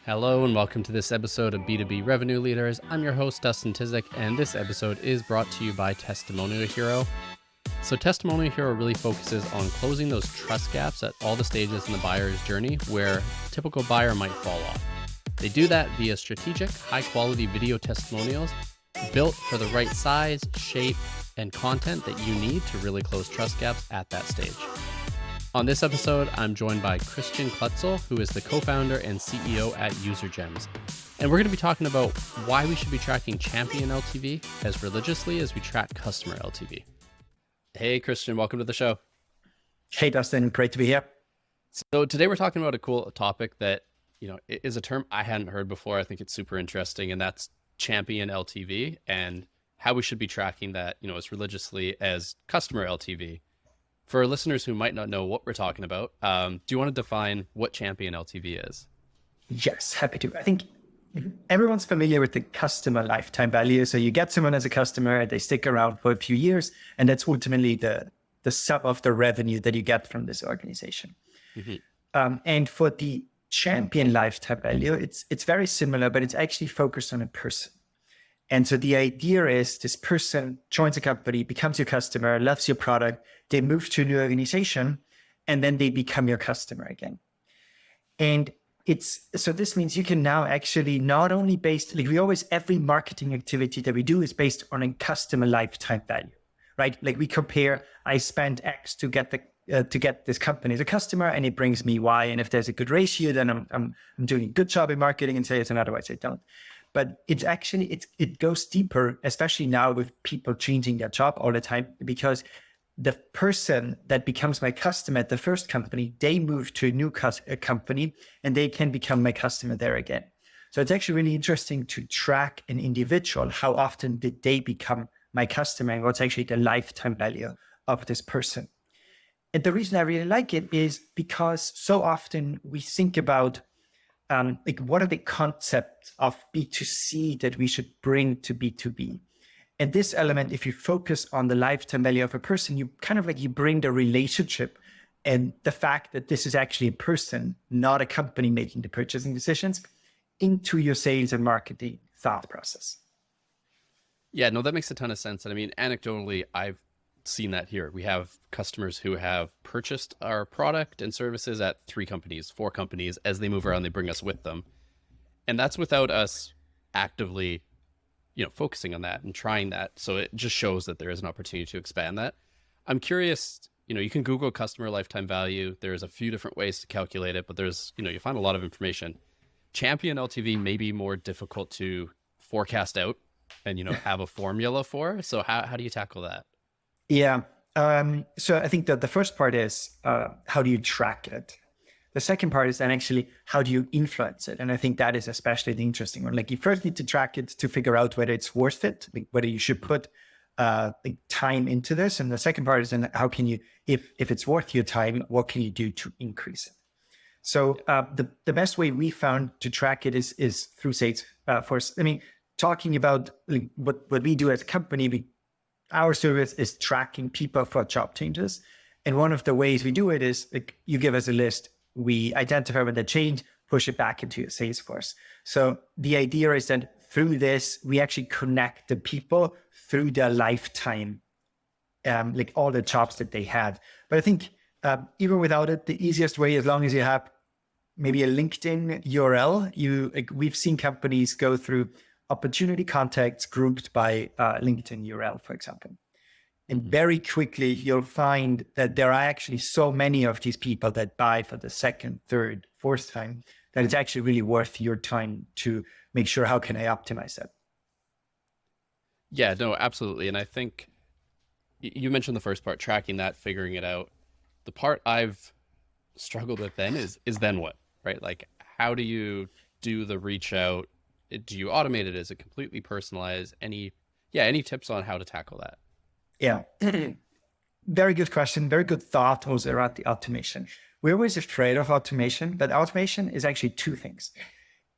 Hello and welcome to this episode of B2B Revenue Leaders. I'm your host, Dustin, and this episode is brought to you by Testimonial Hero. So Testimonial Hero really focuses on closing those trust gaps at all the stages in the buyer's journey where a typical buyer might fall off. They do that via strategic, high-quality video testimonials built for the right size, shape, and content that you need to really close trust gaps at that stage. On this episode, I'm joined by Christian Kletzl, who is the co-founder and CEO at UserGems. And we're going to be talking about why we should be tracking champion LTV as religiously as we track customer LTV. Hey, Christian, welcome to the show. Hey, Dustin, great to be here. So today we're talking about a cool topic that, is a term I hadn't heard before. I think it's super interesting, and that's champion LTV and how we should be tracking that, as religiously as customer LTV. For our listeners who might not know what we're talking about, do you want to define what champion LTV is? Yes, happy to. I think everyone's familiar with the customer lifetime value. So you get someone as a customer, they stick around for a few years, and that's ultimately the sum of the revenue that you get from this organization. Mm-hmm. And for the champion lifetime value, it's very similar, but it's actually focused on a person. And so the idea is this person joins a company, becomes your customer, loves your product, they move to a new organization, and then they become your customer again. And so this means you can now actually not only every marketing activity that we do is based on a customer lifetime value, right? Like we compare, I spent X to get this company as a customer, and it brings me Y. And if there's a good ratio, then I'm doing a good job in marketing and sales, and otherwise I don't. But it goes deeper, especially now with people changing their job all the time, because the person that becomes my customer at the first company, they move to a new company and they can become my customer there again. So it's actually really interesting to track an individual. How often did they become my customer, and what's actually the lifetime value of this person? And the reason I really like it is because so often we think about what are the concepts of B2C that we should bring to B2B? And this element, if you focus on the lifetime value of a person, you you bring the relationship and the fact that this is actually a person, not a company making the purchasing decisions, into your sales and marketing thought process. Yeah, no, that makes a ton of sense. And I mean, anecdotally, I've seen that here. We have customers who have purchased our product and services at 3 companies, 4 companies. As they move around, they bring us with them. And that's without us actively, focusing on that and trying that. So it just shows that there is an opportunity to expand that. I'm curious, you can Google customer lifetime value. There's a few different ways to calculate it, but there's, you find a lot of information. Champion LTV may be more difficult to forecast out and, have a formula for. So how do you tackle that? Yeah. So I think that the first part is, how do you track it? The second part is then actually, how do you influence it? And I think that is especially the interesting one. Like you first need to track it to figure out whether it's worth it, whether you should put time into this. And the second part is then how can you, if it's worth your time, what can you do to increase it? So the best way we found to track it is through sales force. I mean, talking about what we do as a company, our service is tracking people for job changes. And one of the ways we do it is you give us a list, we identify when they change, push it back into your sales force. So the idea is that through this, we actually connect the people through their lifetime, all the jobs that they had. But I think even without it, the easiest way, as long as you have maybe a LinkedIn URL, we've seen companies go through opportunity contacts grouped by LinkedIn URL, for example. And very quickly, you'll find that there are actually so many of these people that buy for the second, third, fourth time that it's actually really worth your time to make sure, how can I optimize that? Yeah, no, absolutely. And I think you mentioned the first part, tracking that, figuring it out. The part I've struggled with then is then what, right? Like, how do you do the reach out? Do you automate it? Is it completely personalized? Any tips on how to tackle that? Yeah, very good question. Very good thought also around the automation. We're always afraid of automation, but automation is actually 2 things.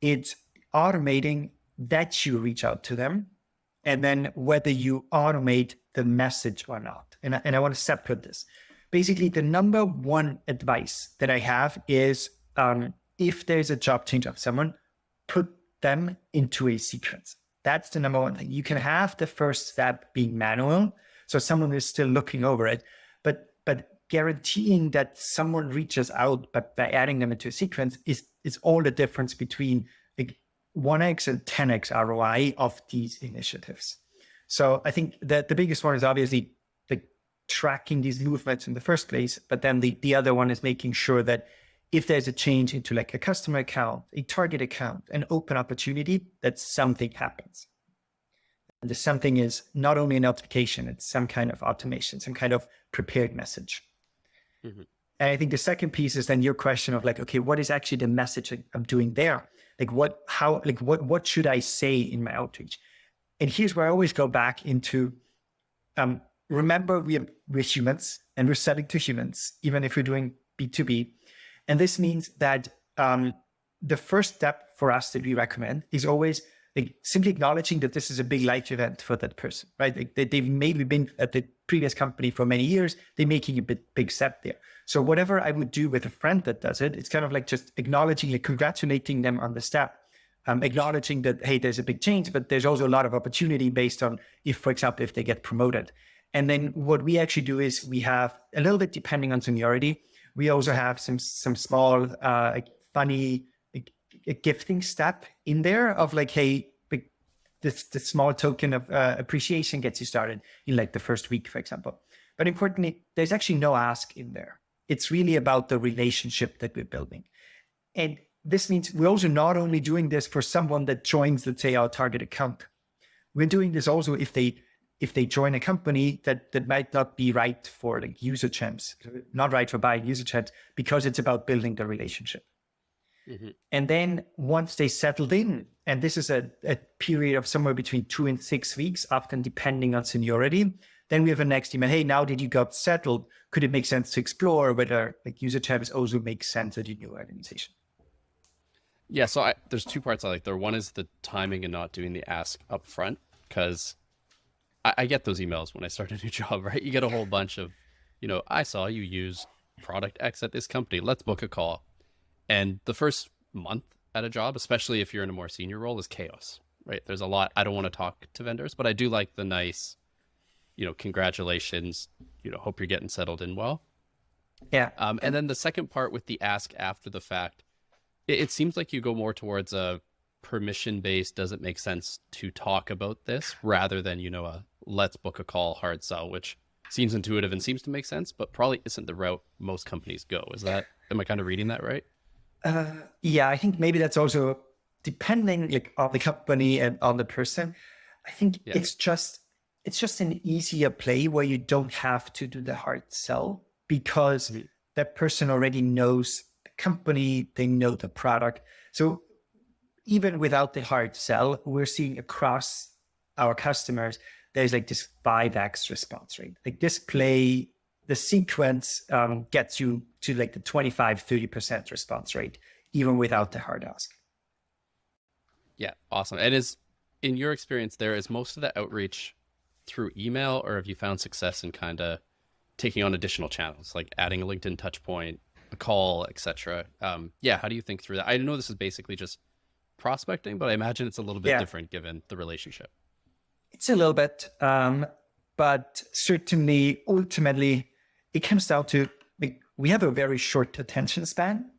It's automating that you reach out to them, and then whether you automate the message or not. And I want to separate this. Basically, the number 1 advice that I have is if there's a job change of someone, put them into a sequence. That's the number one thing. You can have the first step being manual, so someone is still looking over it, but guaranteeing that someone reaches out by adding them into a sequence is all the difference between like 1x and 10x ROI of these initiatives. So I think that the biggest one is obviously like tracking these movements in the first place, but then the other one is making sure that if there's a change into like a customer account, a target account, an open opportunity, that something happens. And the something is not only a notification, it's some kind of automation, some kind of prepared message. Mm-hmm. And I think the second piece is then your question of like, okay, what is actually the message I'm doing there? Like what should I say in my outreach? And here's where I always go back into, remember we're humans and we're selling to humans, even if we're doing B2B. And this means that the first step for us that we recommend is always like simply acknowledging that this is a big life event for that person, right? Like they've maybe been at the previous company for many years, they're making a big step there. So whatever I would do with a friend that does it, it's kind of like just acknowledging, like congratulating them on the step, acknowledging that, hey, there's a big change, but there's also a lot of opportunity based on if, for example, if they get promoted. And then what we actually do is we have a little bit depending on seniority. We also have some small, funny a gifting step in there of like, hey, the small token of appreciation gets you started in like the first week, for example. But importantly, there's actually no ask in there. It's really about the relationship that we're building. And this means we're also not only doing this for someone that joins, let's say, our target account. We're doing this also if they join a company that might not be right for like UserGems, not right for buying UserGems, because it's about building the relationship. Mm-hmm. And then once they settled in, and this is a period of somewhere between 2 and 6 weeks, often depending on seniority, then we have a next email. Hey, now that you got settled, could it make sense to explore whether like UserGems also makes sense at your new organization? Yeah, so there's two parts I like there. One is the timing and not doing the ask up front, because I get those emails when I start a new job, right? You get a whole bunch of, I saw you use product X at this company. Let's book a call. And the first month at a job, especially if you're in a more senior role, is chaos, right? There's a lot. I don't want to talk to vendors, but I do like the nice, congratulations, hope you're getting settled in well. Yeah. And then the second part with the ask after the fact, it seems like you go more towards a permission-based, does it make sense to talk about this, rather than, a let's book a call hard sell, which seems intuitive and seems to make sense, but probably isn't the route most companies go. Am I kind of reading that right? Yeah, I think maybe that's also depending like on the company and on the person. I think it's just an easier play where you don't have to do the hard sell because that person already knows the company, they know the product. So even without the hard sell, we're seeing across our customers, there's like this 5x response rate. Like this play, the sequence gets you to like the 25-30% response rate, even without the hard ask. Yeah, awesome. And in your experience there, is most of the outreach through email, or have you found success in kind of taking on additional channels, like adding a LinkedIn touch point, a call, etc.? How do you think through that? I know this is basically just prospecting, but I imagine it's a little bit different given the relationship. It's a little bit, but certainly, ultimately, it comes down to like, we have a very short attention span.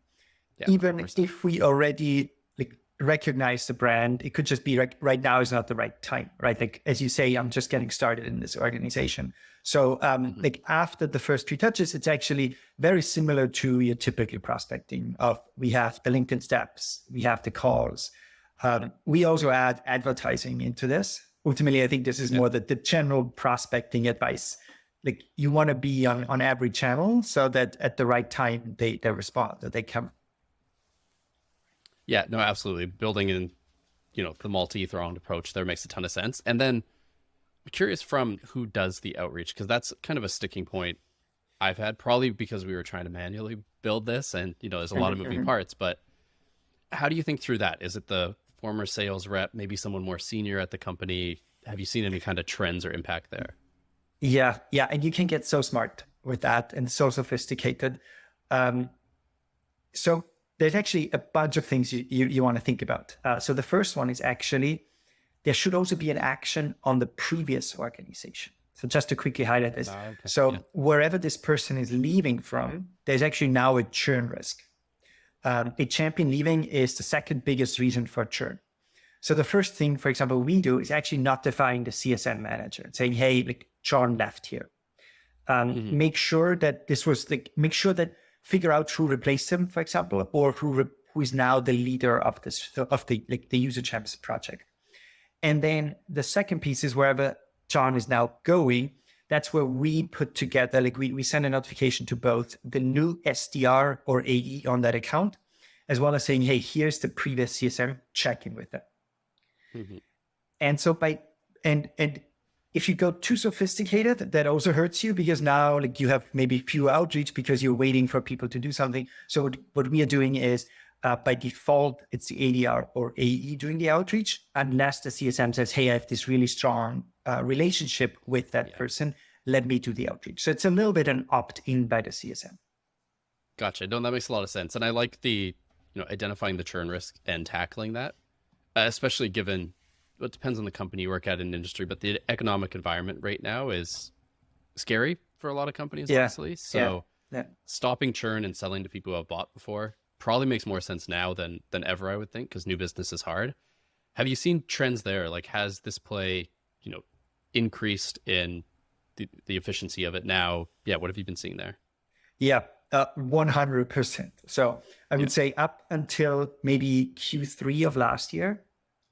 Yeah, even if we already like recognize the brand, it could just be like right now is not the right time, right? Like as you say, I'm just getting started in this organization. So like after the first few touches, it's actually very similar to your typical prospecting of we have the LinkedIn steps, we have the calls. We also add advertising into this. Ultimately, I think this is more the general prospecting advice. Like you want to be on every channel so that at the right time they respond, that they come. Yeah, no, absolutely. Building in, the multi-thronged approach there makes a ton of sense. And then I'm curious from who does the outreach, because that's kind of a sticking point I've had, probably because we were trying to manually build this and, there's a lot of moving parts, but how do you think through that? Is it the former sales rep, maybe someone more senior at the company? Have you seen any kind of trends or impact there? Yeah. And you can get so smart with that and so sophisticated. So there's actually a bunch of things you want to think about. So the first one is actually, there should also be an action on the previous organization. So just to quickly highlight this. Okay. So wherever this person is leaving from, there's actually now a churn risk. A champion leaving is the second biggest reason for churn. So the first thing, for example, we do is actually notifying the CSM manager and saying, hey, like John left here. Make sure that figure out who replaced him, for example, or who is now the leader of the UserGems project. And then the second piece is wherever John is now going, that's where we put together, like we send a notification to both the new SDR or AE on that account, as well as saying, hey, here's the previous CSM, check in with them. And so and if you go too sophisticated, that also hurts you, because now like you have maybe few outreach because you're waiting for people to do something. So what we are doing is by default, it's the ADR or AE doing the outreach, unless the CSM says, hey, I have this really strong relationship with that person, let me do the outreach. So it's a little bit an opt-in by the CSM. Gotcha. No, that makes a lot of sense. And I like the, identifying the churn risk and tackling that, especially given, it depends on the company you work at in industry, but the economic environment right now is scary for a lot of companies, honestly. So stopping churn and selling to people who have bought before probably makes more sense now than ever, I would think, because new business is hard. Have you seen trends there? Like, has this play, increased in the efficiency of it now? Yeah. What have you been seeing there? Yeah, 100%. So I would say up until maybe Q3 of last year,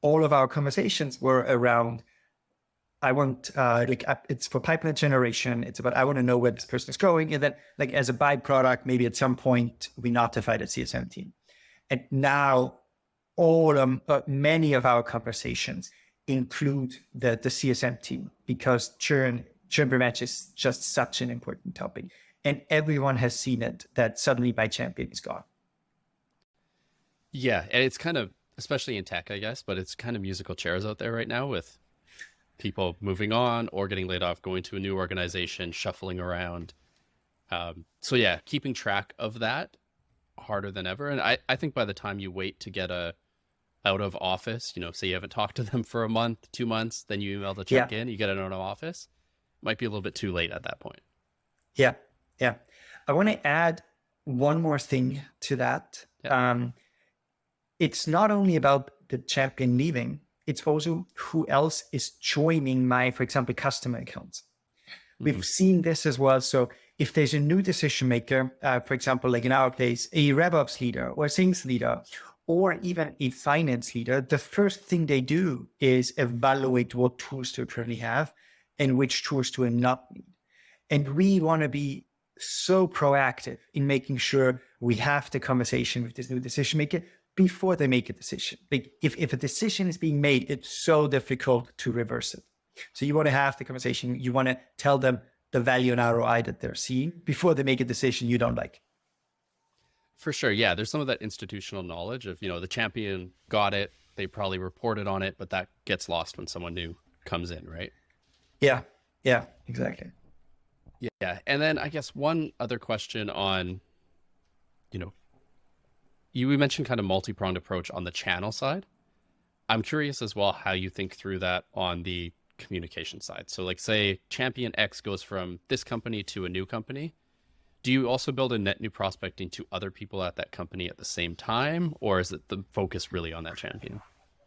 all of our conversations were around, I want, it's for pipeline generation. It's about, I want to know where this person is going. And then like as a byproduct, maybe at some point we notify the CSM team. And now many of our conversations include the CSM team, because churn prevention is just such an important topic. And everyone has seen it, that suddenly my champion is gone. Yeah. And it's kind of, especially in tech, I guess, but it's kind of musical chairs out there right now with people moving on or getting laid off, going to a new organization, shuffling around. So yeah, keeping track of that harder than ever. And I think by the time you wait to get out of office, say you haven't talked to them for a month, 2 months, then you email to check in, you get an out of office, might be a little bit too late at that point. Yeah. Yeah. I want to add one more thing to that. Yeah. It's not only about the champion leaving, it's also who else is joining my, for example, customer accounts. We've seen this as well. So if there's a new decision maker, for example, like in our case, a RevOps leader or a sales leader, or even a finance leader, the first thing they do is evaluate what tools they currently have and which tools do they not need. And we want to be so proactive in making sure we have the conversation with this new decision maker before they make a decision. Like if a decision is being made, it's so difficult to reverse it. So you want to have the conversation. You want to tell them the value and ROI that they're seeing before they make a decision you don't like. For sure. Yeah. There's some of that institutional knowledge of, the champion got it. They probably reported on it, but that gets lost when someone new comes in, right? Yeah. Yeah, exactly. Yeah. And then I guess one other question on, we mentioned kind of multi-pronged approach on the channel side. I'm curious as well how you think through that on the communication side. So like say champion X goes from this company to a new company. Do you also build a net new prospecting to other people at that company at the same time? Or is it the focus really on that champion?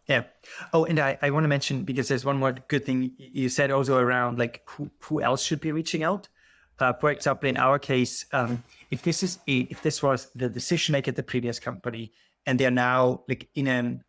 Yeah. Oh, and I want to mention, because there's one more good thing you said also around like who else should be reaching out. For example, in our case, if this was the decision maker at the previous company and they're now like in an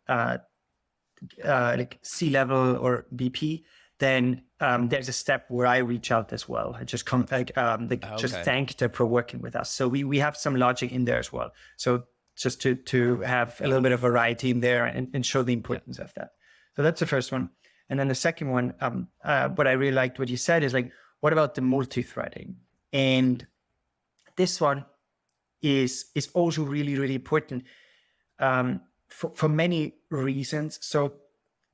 like C-level or VP, then there's a step where I reach out as well. I just just thank them for working with us. So we have some logic in there as well. So just to have a little bit of variety in there and show the importance of that. So that's the first one. And then the second one, what I really liked what you said is like, what about the multi-threading? And this one is also really, really important for many reasons. So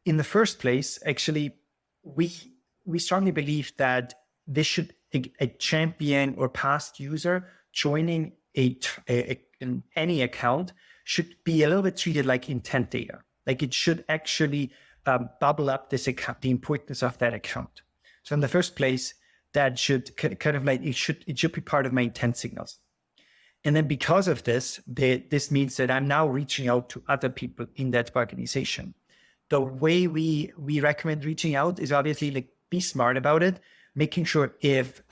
in the first place, actually, we strongly believe that this should a champion or past user joining any account should be a little bit treated like intent data. Like it should actually bubble up this account, the importance of that account. So in the first place, that should kind of like, it should be part of my intent signals. And then because of this, this means that I'm now reaching out to other people in that organization. The way we recommend reaching out is obviously like be smart about it, making sure if,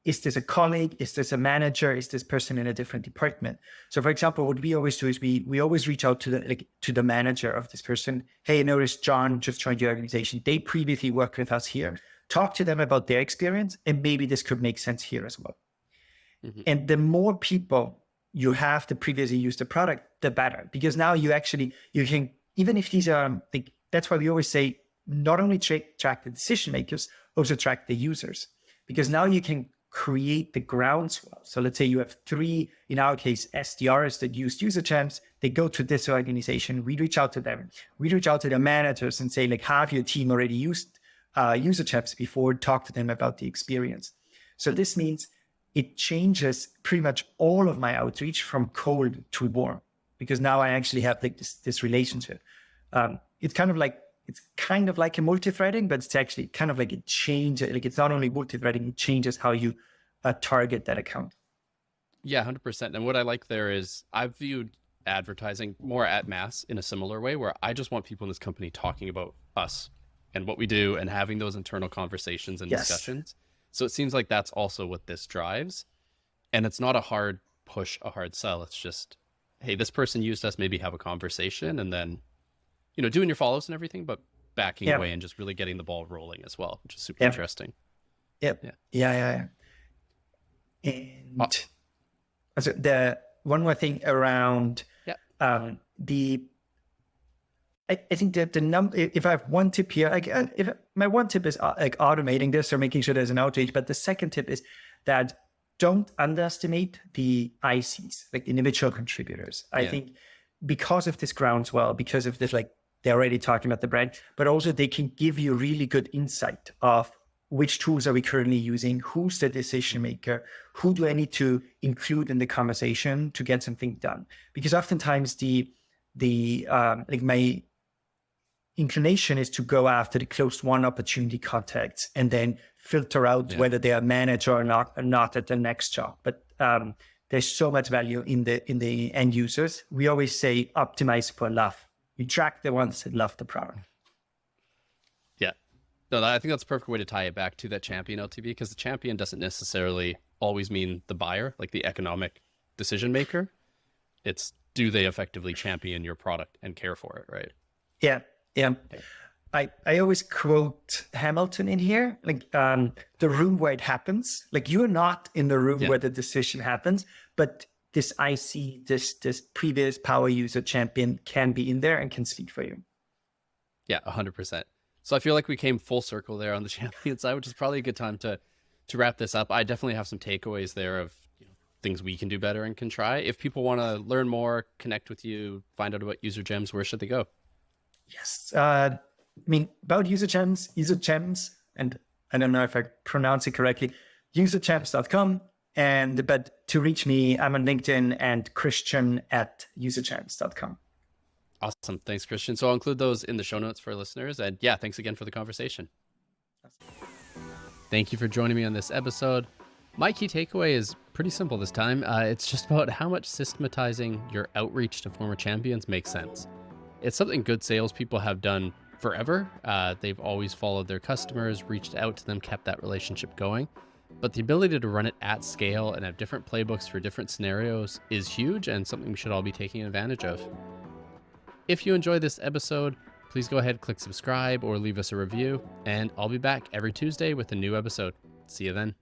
is this a colleague? Is this a manager? Is this person in a different department? So for example, what we always do is we always reach out to the manager of this person. Hey, I noticed John just joined your organization. They previously worked with us here. Talk to them about their experience, and maybe this could make sense here as well. Mm-hmm. And the more people you have that previously used the product, the better, because now you can, even if these are like, that's why we always say, not only track the decision makers, also track the users, because now you can create the groundswell. So let's say you have 3, in our case, SDRs that use UserGems. They go to this organization. We reach out to them. We reach out to the managers and say, like, have your team already used UserGems before? Talk to them about the experience. So this means it changes pretty much all of my outreach from cold to warm, because now I actually have like this relationship. It's kind of like a multi-threading, but it's actually kind of like a change. Like it's not only multi-threading, it changes how you target that account. Yeah, 100%. And what I like there is I've viewed advertising more at mass in a similar way, where I just want people in this company talking about us and what we do and having those internal conversations and discussions. So it seems like that's also what this drives. And it's not a hard push, a hard sell. It's just, hey, this person used us, maybe have a conversation, and then, you know, doing your follows and everything, but backing away and just really getting the ball rolling as well, which is super interesting. Yeah. And so the one more thing around I think that the number, if I have one tip here, like if my one tip is like automating this or making sure there's an outreach, but the second tip is that don't underestimate the ICs, like the individual contributors. I think because of this groundswell, because of this, like they're already talking about the brand, but also they can give you really good insight of which tools are we currently using, who's the decision maker, who do I need to include in the conversation to get something done? Because oftentimes like my inclination is to go after the closed won opportunity contacts and then filter out whether they are managed or not at the next job. But there's so much value in the end users. We always say optimize for love. You track the ones that love the product. Yeah. No, I think that's a perfect way to tie it back to that champion LTV, because the champion doesn't necessarily always mean the buyer, like the economic decision maker. It's, do they effectively champion your product and care for it, right? Yeah. I always quote Hamilton in here, like the room where it happens. Like you're not in the room where the decision happens, but this IC, this previous power user champion can be in there and can speak for you. Yeah, 100%. So I feel like we came full circle there on the champion side, which is probably a good time to wrap this up. I definitely have some takeaways there of things we can do better and can try. If people want to learn more, connect with you, find out about UserGems, where should they go? Yes. I mean, about UserGems, and I don't know if I pronounce it correctly, usergems.com. But to reach me, I'm on LinkedIn and Christian@usergems.com. Awesome. Thanks, Christian. So I'll include those in the show notes for listeners. And yeah, thanks again for the conversation. Thank you for joining me on this episode. My key takeaway is pretty simple this time. It's just about how much systematizing your outreach to former champions makes sense. It's something good salespeople have done forever. They've always followed their customers, reached out to them, kept that relationship going. But the ability to run it at scale and have different playbooks for different scenarios is huge and something we should all be taking advantage of. If you enjoyed this episode, please go ahead, click subscribe or leave us a review, and I'll be back every Tuesday with a new episode. See you then.